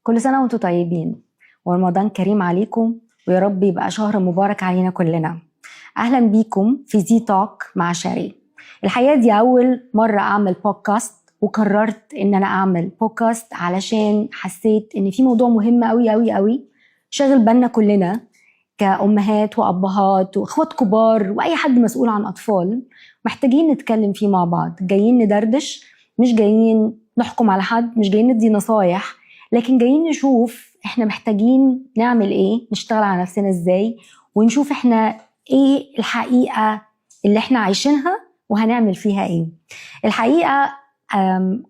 كل سنة وانتم طيبين ورمضان كريم عليكم، ويا رب يبقى شهر مبارك علينا كلنا. أهلا بيكم في زي توك مع شاري. الحقيقة دي أول مرة أعمل بودكاست، وقررت إن أنا أعمل بودكاست علشان حسيت إن في موضوع مهم أوي أوي أوي شاغل بالنا كلنا كأمهات وأبهات وأخوات كبار وأي حد مسؤول عن أطفال. محتاجين نتكلم فيه مع بعض، جايين ندردش، مش جايين نحكم على حد، مش جايين ندي نصايح، لكن جايين نشوف احنا محتاجين نعمل ايه، نشتغل على نفسنا ازاي، ونشوف احنا ايه الحقيقة اللي احنا عايشينها وهنعمل فيها ايه. الحقيقة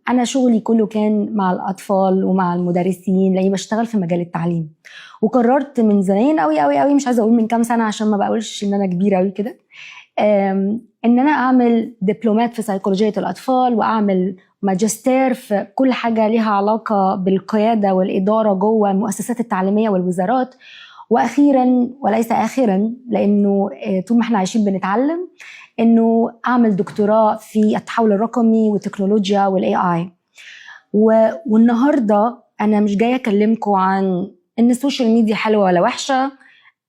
انا شغلي كله كان مع الاطفال ومع المدرسين لاني بشتغل في مجال التعليم، وقررت من زمان قوي قوي قوي، مش عايزة اقول من كام سنة عشان ما بقولش ان انا كبيرة قوي كده، ان انا اعمل دبلومات في سيكولوجية الاطفال، واعمل ماجستير في كل حاجة لها علاقة بالقيادة والإدارة جوه المؤسسات التعليمية والوزارات، وأخيرا وليس آخرا لأنه طول ما احنا عايشين بنتعلم، أنه أعمل دكتوراه في التحول الرقمي والتكنولوجيا والاي والنهاردة أنا مش جاية أكلمكم عن أن السوشيال ميديا حلوة ولا وحشة،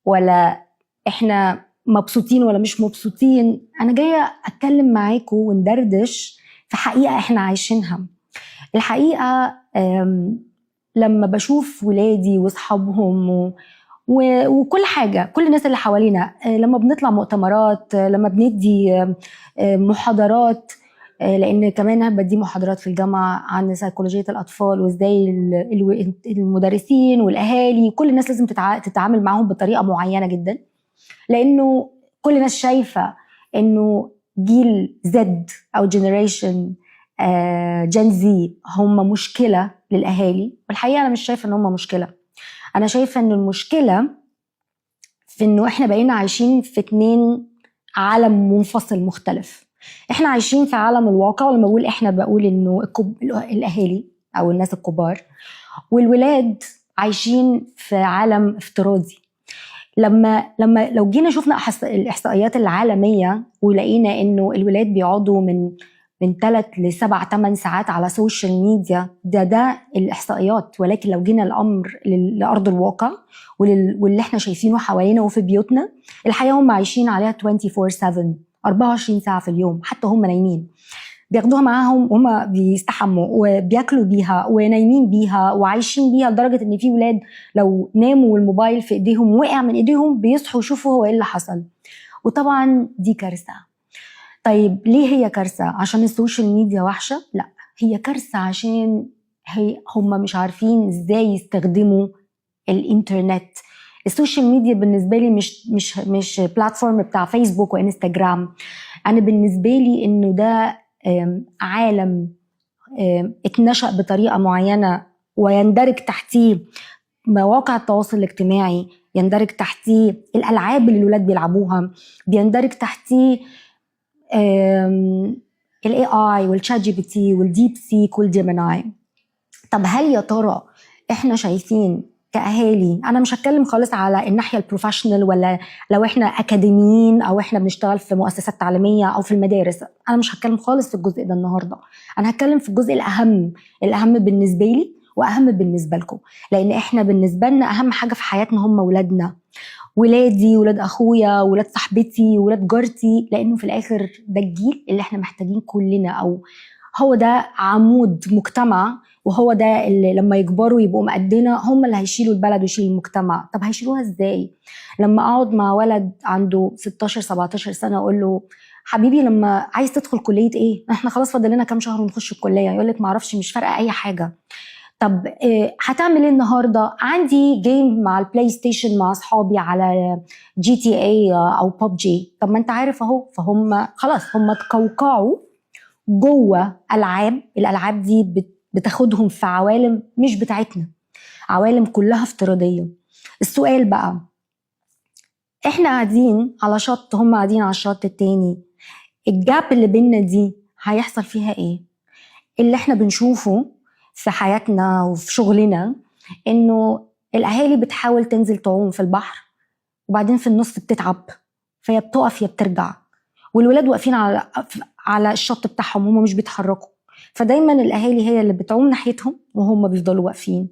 ولا إحنا مبسوطين ولا مش مبسوطين. أنا جاية أتكلم معاكم وندردش في حقيقة احنا عايشينها. الحقيقة لما بشوف ولادي واصحابهم وكل حاجة، كل الناس اللي حوالينا، لما بنطلع مؤتمرات، لما بندي محاضرات، لأن كمان بدي محاضرات في الجامعة عن سيكولوجية الأطفال وإزاي المدرسين والأهالي كل الناس لازم تتعامل معهم بطريقة معينة جدا، لأنه كل الناس شايفة أنه جيل زد أو جنريشن جين زي هم مشكلة للأهالي، والحقيقة أنا مش شايفة أن هم مشكلة. أنا شايفة أن المشكلة في أنه إحنا بقينا عايشين في 2 عالم منفصل مختلف. إحنا عايشين في عالم الواقع، ولما بقول إحنا بقول أنه الأهالي أو الناس الكبار، والولاد عايشين في عالم افتراضي. لو جينا شفنا الإحصائيات العالمية ولقينا إنه الولاد بيقعدوا من 3 ل 7 8 ساعات على سوشيال ميديا، ده الإحصائيات، ولكن لو جينا الأمر لأرض الواقع واللي احنا شايفينه حوالينا وفي بيوتنا، الحقيقة هم عايشين عليها 24/7 24 ساعة في اليوم، حتى هم نايمين بياخدوها معاهم وهم بيستحموا وبياكلوا بيها ونايمين بيها وعايشين بيها، لدرجة ان في ولاد لو ناموا والموبايل في ايديهم وقع من ايديهم بيصحوا يشوفوا هو ايه اللي حصل. وطبعا دي كارثة. طيب ليه هي كارثة؟ عشان السوشيال ميديا وحشة؟ لا، هي كارثة عشان هم مش عارفين ازاي يستخدموا الانترنت. السوشيال ميديا بالنسبة لي مش بلاتفورم بتاع فيسبوك وانستجرام. انا بالنسبة لي انه ده عالم اتنشأ بطريقة معينة، ويندرج تحتيه مواقع التواصل الاجتماعي، يندرج تحتيه الألعاب اللي الولاد بيلعبوها، بيندرج تحتيه ال AI والشات جي بي تي والديب سيك والجيميناي. طب هل يا ترى احنا شايفين كأهالي، أنا مش هتكلم خالص على الناحية البروفيشنال ولا لو إحنا أكاديميين أو إحنا بنشتغل في مؤسسات تعليمية أو في المدارس، أنا مش هتكلم خالص في الجزء ده النهاردة. أنا هتكلم في الجزء الأهم بالنسبة لي وأهم بالنسبة لكم، لأن إحنا بالنسبة لنا أهم حاجة في حياتنا هم ولادنا، ولادي، ولاد أخويا، ولاد صاحبتي، ولاد جارتي، لأنه في الآخر ده الجيل اللي إحنا محتاجين كلنا، أو هو ده عمود مجتمع، وهو ده اللي لما يكبروا يبقوا مقدنا هم اللي هيشيلوا البلد ويشيلوا المجتمع. طب هيشيلوها ازاي؟ لما اقعد مع ولد عنده 16 17 سنة اقول له حبيبي لما عايز تدخل كلية ايه؟ احنا خلاص فاضل لنا كام شهر ونخش الكلية. يقول لك معرفش، مش فارقة اي حاجة. طب هتعمل ايه النهاردة؟ عندي جيم مع البلاي ستيشن مع اصحابي على GTA او PUBG. طب ما انت عارف اهو، فهم خلاص هم تقوقعوا جوه الالعاب دي بتاخدهم في عوالم مش بتاعتنا، عوالم كلها افتراضية. السؤال بقى، احنا قاعدين على شط، هم قاعدين على الشط التاني، الجاب اللي بيننا دي هيحصل فيها ايه؟ اللي احنا بنشوفه في حياتنا وفي شغلنا انه الاهالي بتحاول تنزل تعوم في البحر، وبعدين في النص بتتعب، فهي بتقف يا بترجع، والولاد واقفين على الشط بتاعهم، هم مش بيتحركوا، فدايما الاهالي هي اللي بتعوم ناحيتهم وهم بيفضلوا واقفين.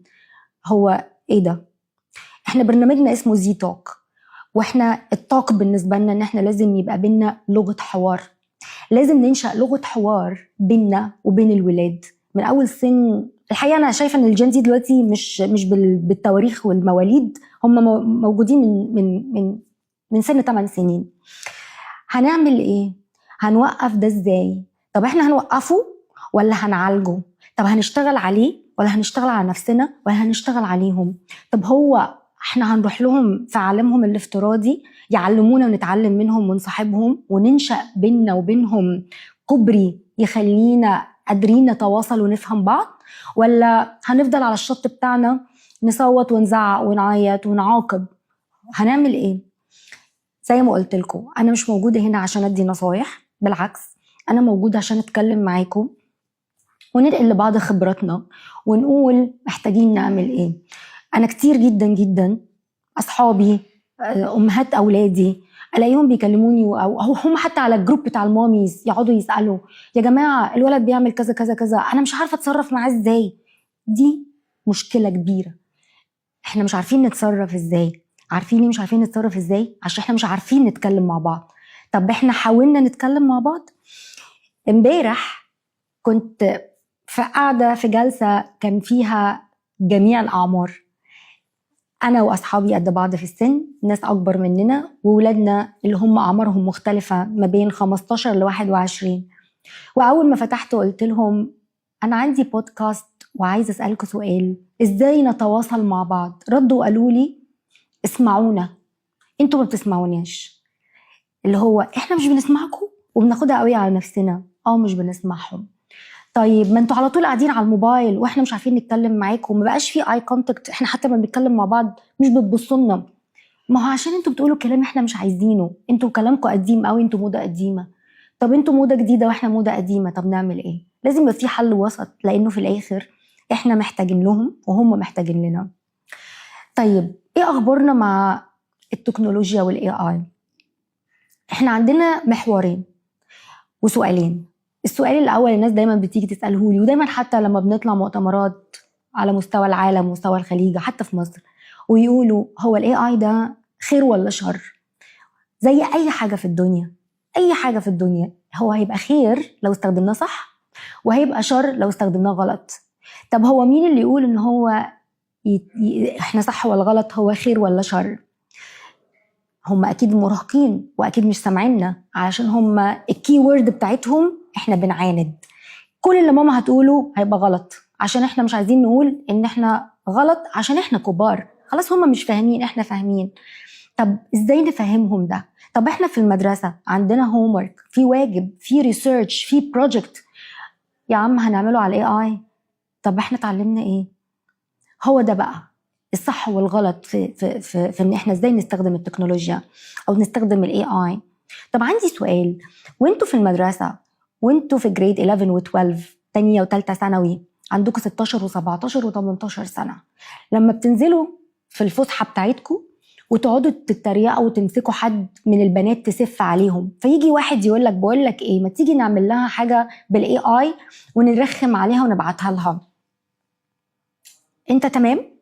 هو ايه ده؟ احنا برنامجنا اسمه زي توك، واحنا التوك بالنسبة لنا ان احنا لازم يبقى بينا لغة حوار، لازم ننشأ لغة حوار بيننا وبين الولاد من اول سن. الحقيقة انا شايفة ان الجنزي دلوقتي مش بالتواريخ والمواليد، هم موجودين من سن 8 سنين. هنعمل ايه؟ هنوقف ده ازاي؟ طب احنا هنوقفه ولا هنعالجه؟ طب هنشتغل عليه ولا هنشتغل على نفسنا ولا هنشتغل عليهم؟ طب هو احنا هنروح لهم في عالمهم الافتراضي يعلمونا ونتعلم منهم ونصاحبهم وننشأ بيننا وبينهم كوبري يخلينا قادرين نتواصل ونفهم بعض، ولا هنفضل على الشط بتاعنا نصوت ونزعق ونعيط ونعاقب؟ هنعمل ايه؟ زي ما قلت لكم انا مش موجوده هنا عشان ادي نصايح، بالعكس انا موجوده عشان اتكلم معاكم وننقل لبعض خبراتنا ونقول محتاجين نعمل ايه. انا كتير جدا جدا اصحابي امهات اولادي الاقيهم بيكلموني او هم حتى على الجروب بتاع الماميز يقعدوا يسالوا يا جماعه الولد بيعمل كذا كذا كذا، انا مش عارفه اتصرف معاه ازاي. دي مشكله كبيره، احنا مش عارفين نتصرف ازاي. عارفين ليه مش عارفين نتصرف ازاي؟ عشان احنا مش عارفين نتكلم مع بعض. طب احنا حاولنا نتكلم مع بعض. امبارح كنت في قاعدة في جلسة كان فيها جميع الأعمار، أنا وأصحابي قد بعض في السن، ناس أكبر مننا وولادنا اللي هم أعمارهم مختلفة ما بين 15 ل 21. وأول ما فتحت قلت لهم أنا عندي بودكاست وعايز أسألكوا سؤال، إزاي نتواصل مع بعض؟ ردوا قالوا لي اسمعونا، انتوا ما بتسمعوناش. اللي هو احنا مش بنسمعكم وبناخدها قوي على نفسنا. مش بنسمعهم. طيب ما انتوا على طول قاعدين على الموبايل واحنا مش عارفين نتكلم معاكم، ما بقاش في اي كونتاكت، احنا حتى ما بنتكلم مع بعض مش بتبصوا لنا. ما هو عشان انتوا بتقولوا كلام احنا مش عايزينه، انتوا كلامكم قديم قوي، انتوا موضه قديمه. طب انتوا موضه جديده واحنا موضه قديمه، طب نعمل ايه؟ لازم يبقى في حل وسط، لانه في الاخر احنا محتاجين لهم وهم محتاجين لنا. طيب ايه اخبارنا مع التكنولوجيا والاي اي؟ احنا عندنا محورين وسؤالين. السؤال الاول الناس دايما بتيجي تساله لي، ودايما حتى لما بنطلع مؤتمرات على مستوى العالم ومستوى الخليج حتى في مصر، ويقولوا هو الاي اي ده خير ولا شر؟ زي اي حاجه في الدنيا، اي حاجه في الدنيا هو هيبقى خير لو استخدمناه صح، وهيبقى شر لو استخدمناه غلط. طب هو مين اللي يقول ان هو احنا صح ولا غلط، هو خير ولا شر؟ هم اكيد مراهقين واكيد مش سامعيننا، علشان هم الكي وورد بتاعتهم احنا بنعاند. كل اللي ماما هتقوله هيبقى غلط، عشان احنا مش عايزين نقول ان احنا غلط عشان احنا كبار. خلاص هم مش فاهمين، احنا فاهمين. طب ازاي نفهمهم ده؟ طب احنا في المدرسة عندنا هومورك، في واجب، في ريسيرش، في بروجكت. يا عم هنعمله على الاي اي. طب احنا اتعلمنا ايه؟ هو ده بقى الصح والغلط في ان احنا ازاي نستخدم التكنولوجيا او نستخدم الاي اي. طب عندي سؤال، وانتوا في المدرسه وانتوا في جريد 11 و12 تانية وتالتة ثانوي، عندكم 16 و17 و18 سنه، لما بتنزلوا في الفسحه بتاعتكم وتقعدوا تتريقوا وتمسكوا حد من البنات تسف عليهم، فيجي واحد يقول لك بقول لك ايه، ما تيجي نعمل لها حاجه بالاي اي ونرخم عليها ونبعتها لها، انت تمام؟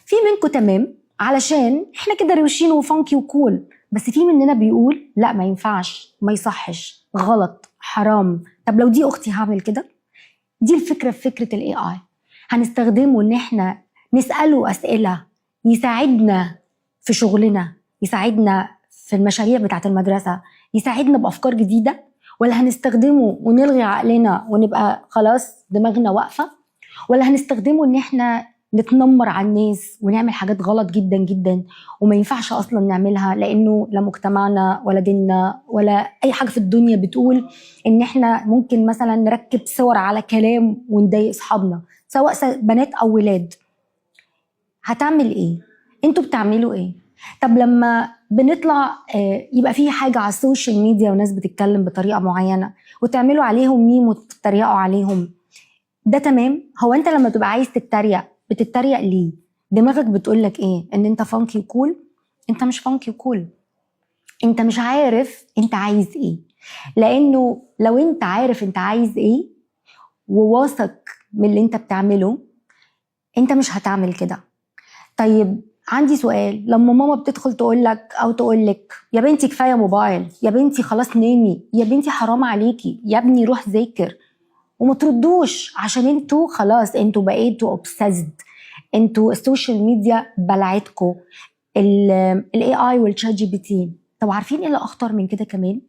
في منكم تمام علشان احنا كده روشين وفانكي وكول، بس في مننا بيقول لا ما ينفعش، ما يصحش، غلط، حرام. طب لو دي اختي هعمل كده؟ دي الفكرة في فكرة الاي اي. هنستخدمه ان احنا نسأله اسئلة يساعدنا في شغلنا، يساعدنا في المشاريع بتاعت المدرسة، يساعدنا بأفكار جديدة، ولا هنستخدمه ونلغي عقلنا ونبقى خلاص دماغنا واقفة، ولا هنستخدمه ان احنا نتنمر على الناس ونعمل حاجات غلط جدا جدا وما ينفعش اصلا نعملها، لانه لا مجتمعنا ولا ديننا ولا اي حاجه في الدنيا بتقول ان احنا ممكن مثلا نركب صور على كلام ونضايق اصحابنا سواء بنات او ولاد. هتعمل ايه؟ انتوا بتعملوا ايه؟ طب لما بنطلع يبقى في حاجه على السوشيال ميديا وناس بتتكلم بطريقه معينه وتعملوا عليهم ميم وتتريقوا عليهم، ده تمام؟ هو انت لما تبقى عايز تتريق بتتريق ليه؟ دماغك بتقولك ايه؟ ان انت فانكي وكول؟ انت مش فانكي وكول، انت مش عارف انت عايز ايه. لانه لو انت عارف انت عايز ايه وواثق من اللي انت بتعمله، انت مش هتعمل كده. طيب عندي سؤال، لما ماما بتدخل تقولك او تقولك يا بنتي كفايه موبايل، يا بنتي خلاص نامي، يا بنتي حرام عليكي، يا ابني روح ذاكر، وما تردوش عشان انتوا خلاص انتوا بقيتوا اوبسيسد، انتوا السوشيال ميديا بلعتكم، الاي اي والشات جي بي تي. طب عارفين ايه اللي اخطر من كده كمان؟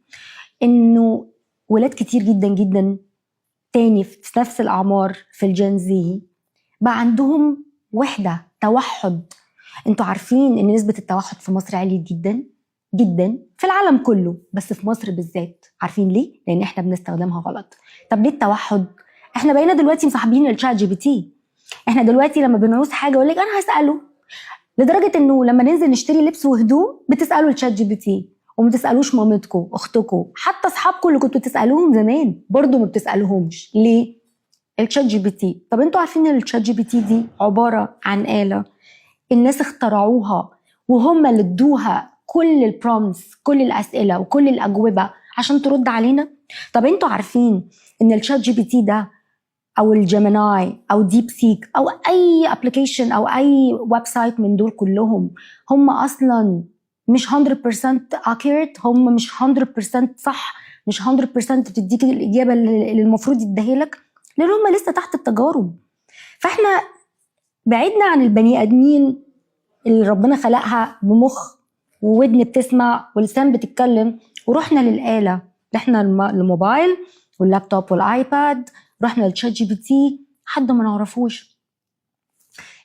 انه ولاد كتير جدا جدا تاني في نفس الاعمار في الجنزي بقى عندهم وحده توحد. انتوا عارفين ان نسبه التوحد في مصر عاليه جدا جدا في العالم كله، بس في مصر بالذات. عارفين ليه؟ لان احنا بنستخدمها غلط. طب ليه التوحد؟ احنا بقينا دلوقتي مصاحبين الشات جي بي تي. احنا دلوقتي لما بنعوز حاجه يقول لك انا هساله، لدرجه انه لما ننزل نشتري لبس وهدوم بتسالوا الشات جي بي تي، وما تسالوش مامتكم اختكم، حتى اصحابكم اللي كنتوا تسالوهم زمان برضو ما بتسالوهمش. ليه؟ الشات جي بي تي. طب انتوا عارفين ان الشات جي بي تي دي عباره عن آلة الناس اخترعوها، وهم اللي ادوها كل البرومس، كل الاسئله وكل الاجوبه عشان ترد علينا؟ طب انتوا عارفين ان الشات جي بي تي ده او الجيميناي او ديب سيك او اي ابلكيشن او اي ويب سايت من دول كلهم هم اصلا مش 100% accurate، هم مش 100% صح، مش 100% بتديك الاجابه اللي المفروض يديها لك، لان هم لسه تحت التجارب. فاحنا بعدنا عن البني ادمين اللي ربنا خلقها بمخ وودن بتسمع ولسان بتتكلم، ورحنا للآلة، رحنا الموبايل واللابتوب والايباد، رحنا للشات جي بي تي، حد ما نعرفوش.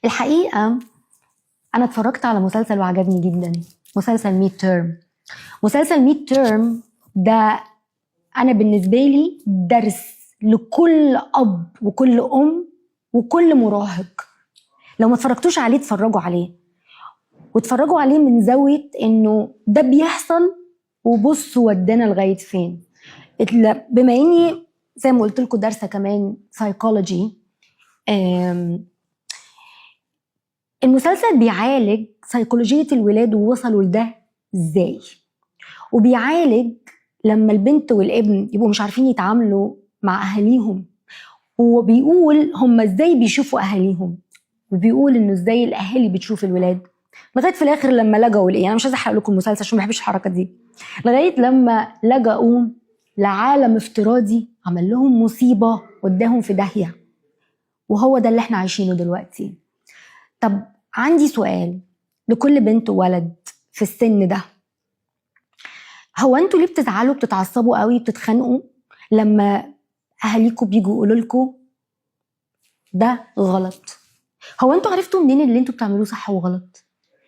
الحقيقة أنا اتفرجت على مسلسل وعجبني جدا، مسلسل ميد تيرم. مسلسل ميد تيرم ده أنا بالنسبة لي درس لكل أب وكل أم وكل مراهق. لو ما اتفرجتوش عليه اتفرجوا عليه، واتفرجوا عليه من زاوية انه ده بيحصل وبصوا ودانا لغاية فين. بما اني زي ما قلت لكم دارسة كمان سايكولوجي، المسلسل بيعالج سيكولوجية الولاد ووصلوا لده ازاي، وبيعالج لما البنت والابن يبقوا مش عارفين يتعاملوا مع اهاليهم. هو بيقول هم ازاي بيشوفوا اهاليهم، وبيقول انه ازاي الاهالي بتشوف الولاد، لغايه في الاخر لما لجأوا لايه. انا مش عايزه احرق لكم المسلسل عشان ما بحبش الحركه دي. لغايه لما لجأوا لعالم افتراضي عمل لهم مصيبه وداهم في داهيه، وهو ده اللي احنا عايشينه دلوقتي. طب عندي سؤال لكل بنت وولد في السن ده، هو انتوا ليه بتزعلوا بتتعصبوا قوي بتتخانقوا لما اهاليكم بيجوا يقولوا لكم ده غلط؟ هو انتوا عرفتوا منين اللي انتوا بتعملوه صح وغلط؟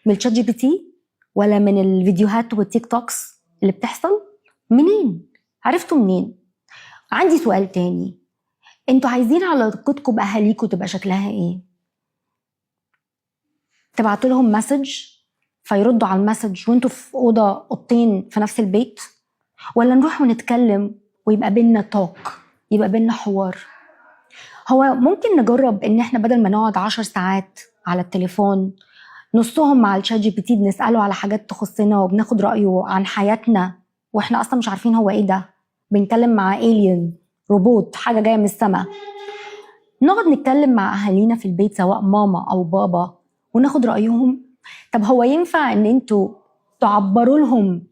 من الشات جي بي تي ولا من الفيديوهات والتيك توكس اللي بتحصل؟ منين عرفتوا منين؟ عندي سؤال تاني، انتوا عايزين علاقتكم باهاليكم تبقى شكلها ايه؟ تبعتوا لهم مسج فيردوا على المسج وانتوا في اوضتين في نفس البيت، ولا نروح ونتكلم ويبقى بينا توك، يبقى بينا حوار؟ هو ممكن نجرب ان احنا بدل ما نقعد 10 ساعات على التليفون نصهم مع الشات جي بي تي بنسأله على حاجات تخصنا وبناخد رأيه عن حياتنا واحنا اصلا مش عارفين هو ايه ده، بنتكلم مع إيليان روبوت حاجة جاية من السماء. نقعد نتكلم مع أهالينا في البيت سواء ماما أو بابا وناخد رأيهم. طب هو ينفع ان انتوا تعبروا لهم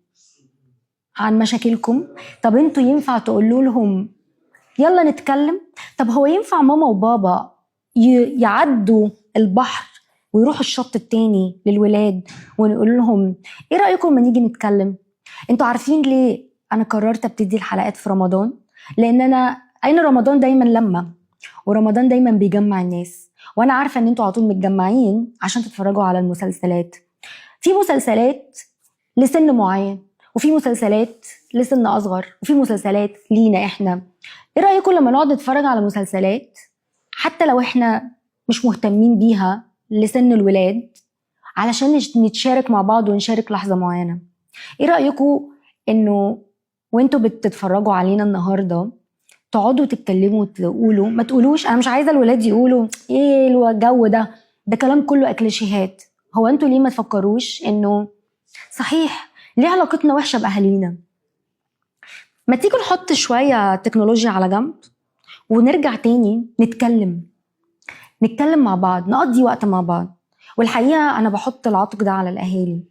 عن مشاكلكم؟ طب انتوا ينفع تقولوا لهم يلا نتكلم؟ طب هو ينفع ماما وبابا يعدوا البحر ويروحوا الشط التاني للولاد ونقول لهم ايه رأيكم ما نيجي نتكلم؟ انتوا عارفين ليه انا قررت ابتدي الحلقات في رمضان؟ لان اين رمضان دايما لما، ورمضان دايما بيجمع الناس، وانا عارفة ان انتوا على طول متجمعين عشان تتفرجوا على المسلسلات. في مسلسلات لسن معين، وفي مسلسلات لسن اصغر، وفي مسلسلات لينا احنا. ايه رأيكم لما نقعد نتفرج على مسلسلات حتى لو احنا مش مهتمين بيها لسن الولاد علشان نتشارك مع بعض ونشارك لحظة معينة؟ ايه رأيكم انه وانتوا بتتفرجوا علينا النهاردة تقعدوا تتكلموا وتقولوا، ما تقولوش انا مش عايزة الولاد يقولوا ايه الجو ده كلام كله اكليشيهات. هو انتوا ليه ما تفكروش انه صحيح ليه علاقتنا وحشة بأهالينا؟ ما تيجوا نحط شوية تكنولوجيا على جنب ونرجع تاني نتكلم، نتكلم مع بعض، نقضي وقت مع بعض. والحقيقة أنا بحط العاتق ده على الأهالي.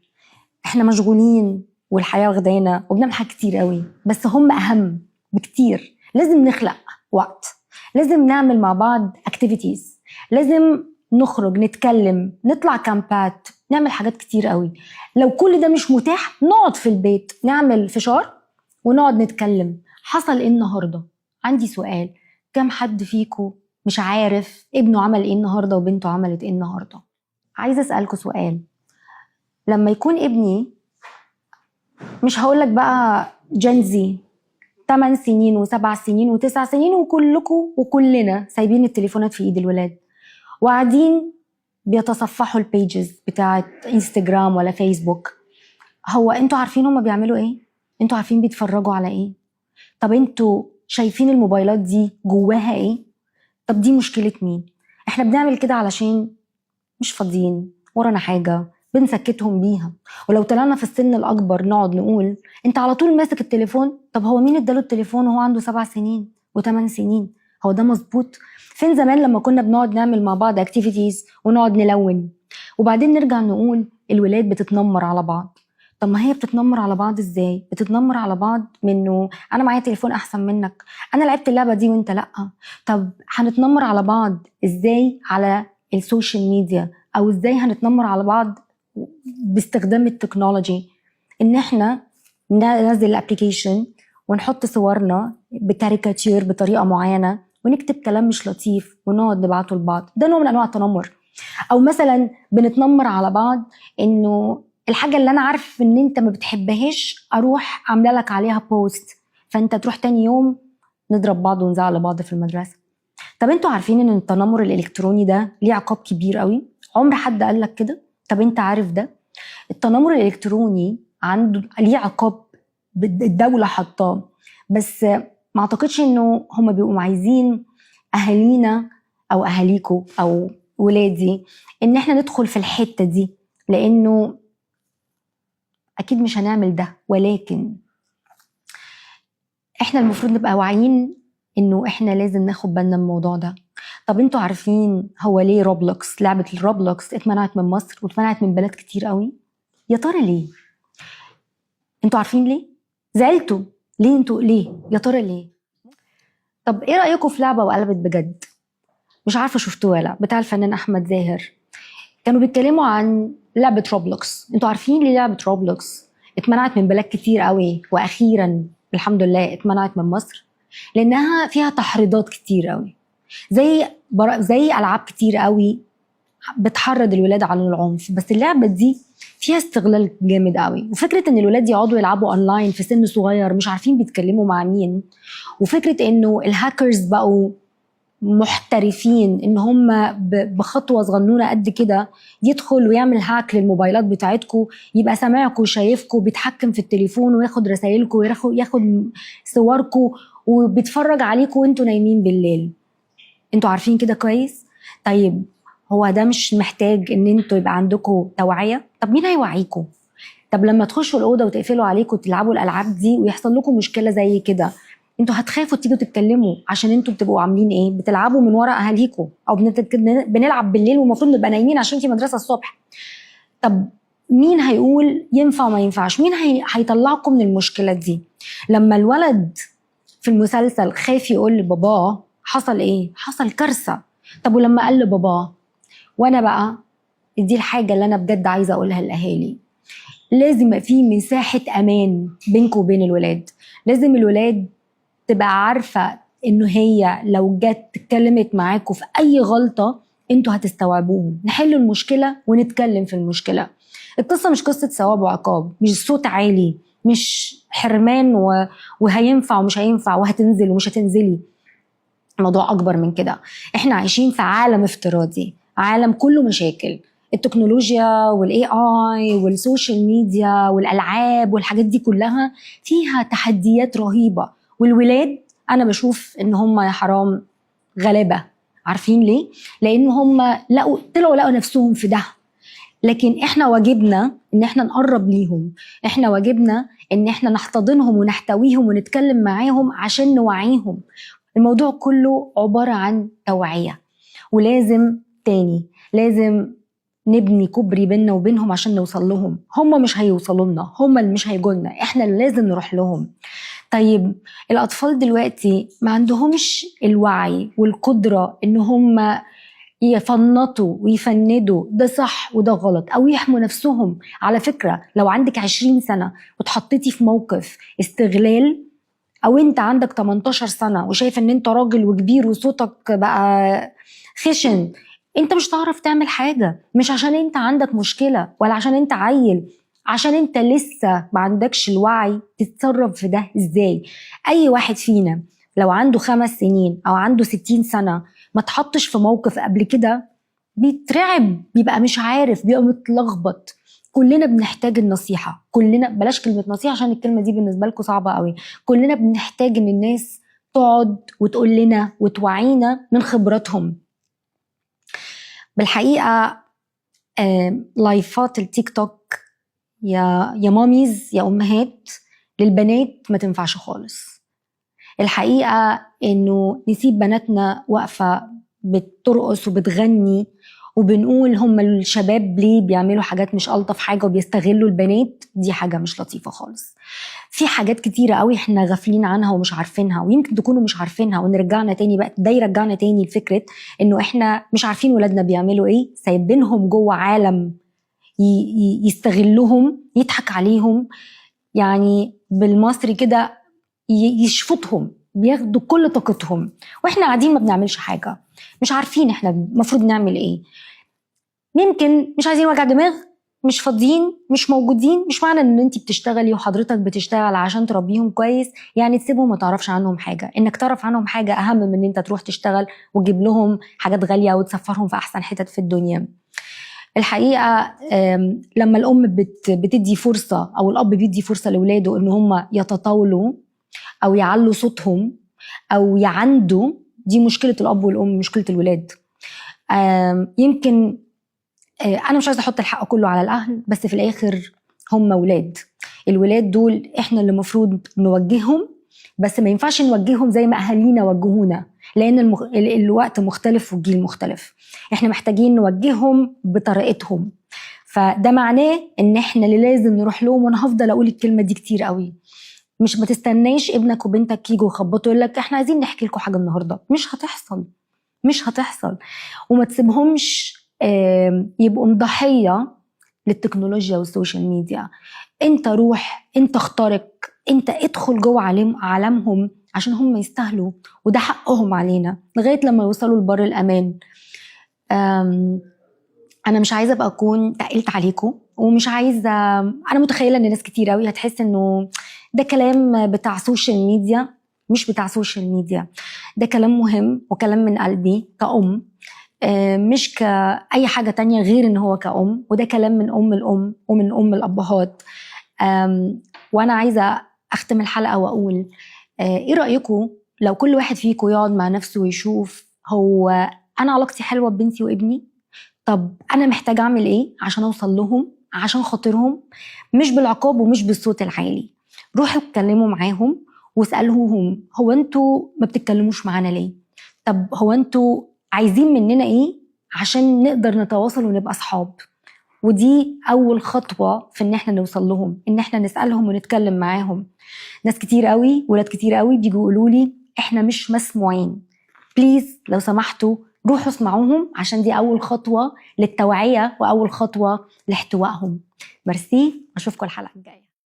احنا مشغولين والحياة واخدانا وبنعمل حاجات كتير قوي، بس هم أهم بكتير. لازم نخلق وقت، لازم نعمل مع بعض activities، لازم نخرج نتكلم، نطلع كامبات، نعمل حاجات كتير قوي. لو كل ده مش متاح، نقعد في البيت نعمل فشار ونقعد نتكلم. حصل ايه النهاردة؟ عندي سؤال، كم حد فيكو مش عارف ابنه عمل ايه النهاردة وبنته عملت ايه النهاردة؟ عايزة اسألكوا سؤال، لما يكون ابني، مش هقولك بقى جنزي 8 سنين و7 سنين و9 سنين، وكلكم وكلنا سايبين التليفونات في ايد الولاد وقاعدين بيتصفحوا البيجز بتاعت انستجرام ولا فيسبوك، هو انتوا عارفين هما بيعملوا ايه؟ انتوا عارفين بيتفرجوا على ايه؟ طب انتوا شايفين الموبايلات دي جواها ايه؟ طب دي مشكلة مين؟ احنا بنعمل كده علشان مش فاضيين، ورانا حاجة بنسكتهم بيها. ولو طلعنا في السن الأكبر نقعد نقول انت على طول ماسك التليفون، طب هو مين اداله التليفون وهو عنده 7 سنين و8 سنين؟ هو ده مظبوط؟ فين زمان لما كنا بنقعد نعمل مع بعض اكتيفيتيز ونقعد نلون، وبعدين نرجع نقول الولاد بتتنمر على بعض؟ طب ما هي بتتنمر على بعض ازاي؟ بتتنمر على بعض منه انا معايا تليفون احسن منك، انا لعبت اللعبة دي وانت لا. طب هنتنمر على بعض ازاي على السوشيال ميديا؟ او ازاي هنتنمر على بعض باستخدام التكنولوجي؟ ان احنا ننزل الابليكيشن ونحط صورنا بكاريكاتير بطريقه معينه ونكتب كلام مش لطيف ونقعد نبعته لبعض، ده نوع من انواع التنمر. او مثلا بنتنمر على بعض انه الحاجه اللي انا عارف ان انت ما بتحبهاش اروح عامله لك عليها بوست، فانت تروح تاني يوم نضرب بعض ونزعل بعض في المدرسه. طب انتوا عارفين ان التنمر الالكتروني ده ليه عقاب كبير قوي؟ عمر حد قال لك كده؟ طب انت عارف ده؟ التنمر الالكتروني عنده ليه عقاب الدولة حطاه، بس ما اعتقدش انه هم بيبقوا عايزين اهالينا او اهاليكو او ولادي ان احنا ندخل في الحتة دي، لانه اكيد مش هنعمل ده. ولكن احنا المفروض نبقى واعيين انه احنا لازم ناخد بالنا من الموضوع ده. طب انتوا عارفين هو ليه روبلوكس، لعبة الروبلوكس، اتمنعت من مصر واتمنعت من بلاد كتير قوي؟ يا ترى ليه؟ انتوا عارفين ليه؟ زعلتوا ليه؟ انتوا ليه؟ يا ترى ليه؟ طب ايه رأيكم في لعبة وقلبت بجد؟ مش عارفة شفتوها ولا لا، بتاع الفنان احمد زاهر. كانوا بيتكلموا عن لعبة روبلوكس. انتوا عارفين ليه لعبة روبلوكس اتمنعت من بلاد كتير قوي واخيرا الحمد لله اتمنعت من مصر؟ لانها فيها تحريضات كتير قوي، زي العاب كتير قوي بتحرض الولاد على العنف. بس اللعبه دي فيها استغلال جامد قوي، وفكره ان الولاد يقعدوا يلعبوا اونلاين في سن صغير مش عارفين بيتكلموا مع مين، وفكره انه الهاكرز بقوا محترفين ان هم بخطوه صغنونه قد كده يدخل ويعمل هاك للموبايلات بتاعتكم، يبقى سامعكم وشايفكم، بيتحكم في التليفون وياخد رسائلكم وياخد صوركم وبيتفرج عليكم وانتوا نايمين بالليل. انتوا عارفين كده كويس؟ طيب هو ده مش محتاج ان انتوا يبقى عندكم توعية؟ طب مين هيوعيكم؟ طب لما تخشوا الأوضة وتقفلوا عليكم وتلعبوا الألعاب دي ويحصل لكم مشكلة زي كده، انتوا هتخافوا تيجوا تتكلموا عشان انتوا بتبقوا عاملين ايه؟ بتلعبوا من ورا أهاليكم، أو بنلعب بالليل والمفروض نبقى نايمين عشان في مدرسة الصبح. طب مين هيقول ينفع وما ينفعش؟ مين هيطلعكم من المشكلة دي؟ لما الولد في المسلسل خاف يقول لباباه حصل ايه؟ حصل كارثة. طب ولما قال لباباه؟ وانا بقى دي الحاجة اللي انا بجد عايزة اقولها للاهالي، لازم يبقى في مساحة امان بينكم وبين الولاد. لازم الولاد تبقى عارفة انه هي لو جت اتكلمت معاكم في اي غلطة انتوا هتستوعبوهم، نحل المشكلة ونتكلم في المشكلة. القصة مش قصة ثواب وعقاب، مش صوت عالي، مش حرمان وهينفع ومش هينفع وهتنزل ومش هتنزلي. الموضوع اكبر من كده. احنا عايشين في عالم افتراضي، عالم كله مشاكل. التكنولوجيا والاي اي والسوشيال ميديا والالعاب والحاجات دي كلها فيها تحديات رهيبة، والولاد انا بشوف ان هم يا حرام غلابة. عارفين ليه؟ لان هم طلعوا لقوا نفسهم في ده. لكن احنا واجبنا ان احنا نقرب ليهم، احنا واجبنا ان احنا نحتضنهم ونحتويهم ونتكلم معاهم عشان نوعيهم. الموضوع كله عبارة عن توعية. ولازم تاني لازم نبني كوبري بيننا وبينهم عشان نوصل لهم. هم مش هيوصلوا لنا، هم اللي مش هيجوا لنا، احنا اللي لازم نروح لهم. طيب الأطفال دلوقتي ما عندهمش الوعي والقدرة إن هم يفنطوا ويفندوا ده صح وده غلط، أو يحموا نفسهم. على فكرة لو عندك 20 سنة وتحطيتي في موقف استغلال، أو أنت عندك 18 سنة وشايف إن أنت راجل وكبير وصوتك بقى خشن، أنت مش هتعرف تعمل حاجة. مش عشان أنت عندك مشكلة ولا عشان أنت عيل، عشان انت لسه ما عندكش الوعي تتصرف في ده ازاي. اي واحد فينا لو عنده 5 سنين او عنده 60 سنة ما تحطش في موقف قبل كده بيترعب، بيبقى مش عارف، بيبقى متلخبط. كلنا بنحتاج النصيحة، كلنا، بلاش كلمة نصيحة عشان الكلمة دي بالنسبة لكم صعبة قوي. كلنا بنحتاج ان الناس تقعد وتقول لنا وتوعينا من خبراتهم. بالحقيقة لايفات التيك توك يا ماميز يا أمهات للبنات ما تنفعش خالص. الحقيقة إنه نسيب بناتنا واقفة بترقص وبتغني وبنقول هم الشباب ليه بيعملوا حاجات مش ألطف حاجة وبيستغلوا البنات، دي حاجة مش لطيفة خالص. في حاجات كتيرة قوي احنا غافلين عنها ومش عارفينها، ويمكن تكونوا مش عارفينها، ونرجعنا تاني بقى ده يرجعنا تاني لفكرة إنه احنا مش عارفين ولادنا بيعملوا ايه، سايبينهم جوه عالم يستغلهم، يضحك عليهم، يعني بالمصري كده يشفطهم، بياخدوا كل طاقتهم واحنا قاعدين ما بنعملش حاجة، مش عارفين احنا المفروض نعمل ايه. يمكن مش عايزين وجع دماغ، مش فاضيين، مش موجودين. مش معنى ان انت بتشتغلي وحضرتك بتشتغل عشان تربيهم كويس يعني تسيبهم ما تعرفش عنهم حاجة. انك تعرف عنهم حاجة اهم من ان انت تروح تشتغل وتجيب لهم حاجات غالية وتسفرهم في احسن حتت في الدنيا. الحقيقة لما الأم بتدي فرصة أو الأب بيدي فرصة لأولاده إن هم يتطاولوا أو يعلوا صوتهم أو يعندوا، دي مشكلة الأب والأم، مشكلة الولاد. يمكن أنا مش عايزة أحط الحق كله على الأهل، بس في الآخر هم ولاد. الولاد دول إحنا اللي مفروض نوجههم، بس ما ينفعش نوجههم زي ما أهالينا وجهونا، لأن الوقت مختلف والجيل مختلف. إحنا محتاجين نوجههم بطريقتهم. فده معناه إن إحنا اللي لازم نروح لهم. وأنا هفضل أقول الكلمة دي كتير قوي، مش ما تستناش ابنك وبنتك يجوا يخبطوا يقول لك إحنا عايزين نحكي لكم حاجة النهاردة. مش هتحصل، مش هتحصل. وما تسيبهمش يبقوا ضحية للتكنولوجيا والسوشيال ميديا. انت روح، انت اخترق، انت ادخل جوه عالمهم عشان هم يستاهلوا، وده حقهم علينا لغاية لما يوصلوا لبر الأمان. أنا مش عايزة أبقى أكون تقلت عليكم، ومش عايزة، أنا متخيلة إن ناس كتير قوي هتحس إنه ده كلام بتاع سوشيال ميديا. مش بتاع سوشيال ميديا، ده كلام مهم وكلام من قلبي كأم، مش كأي حاجة تانية غير إن هو كأم، وده كلام من أم الأم ومن أم الأبهات. وأنا عايزة أختم الحلقة وأقول إيه رأيكم لو كل واحد فيكم يقعد مع نفسه ويشوف هو أنا علاقتي حلوة ببنتي وابني؟ طب أنا محتاجة أعمل إيه عشان أوصل لهم، عشان خاطرهم، مش بالعقاب ومش بالصوت العالي. روحوا اتكلموا معاهم واسألوهم هو أنتوا ما بتتكلموش معانا ليه؟ طب هو أنتوا عايزين مننا إيه عشان نقدر نتواصل ونبقى أصحاب؟ ودي أول خطوة في إن إحنا نوصل لهم، إن إحنا نسألهم ونتكلم معاهم. ناس كتير قوي، ولاد كتير قوي بيجوا يقولوا لي إحنا مش مسموعين. بليز لو سمحتوا روحوا اسمعوهم، عشان دي أول خطوة للتوعية وأول خطوة لاحتوائهم. ميرسي، أشوفكم الحلقة الجاية.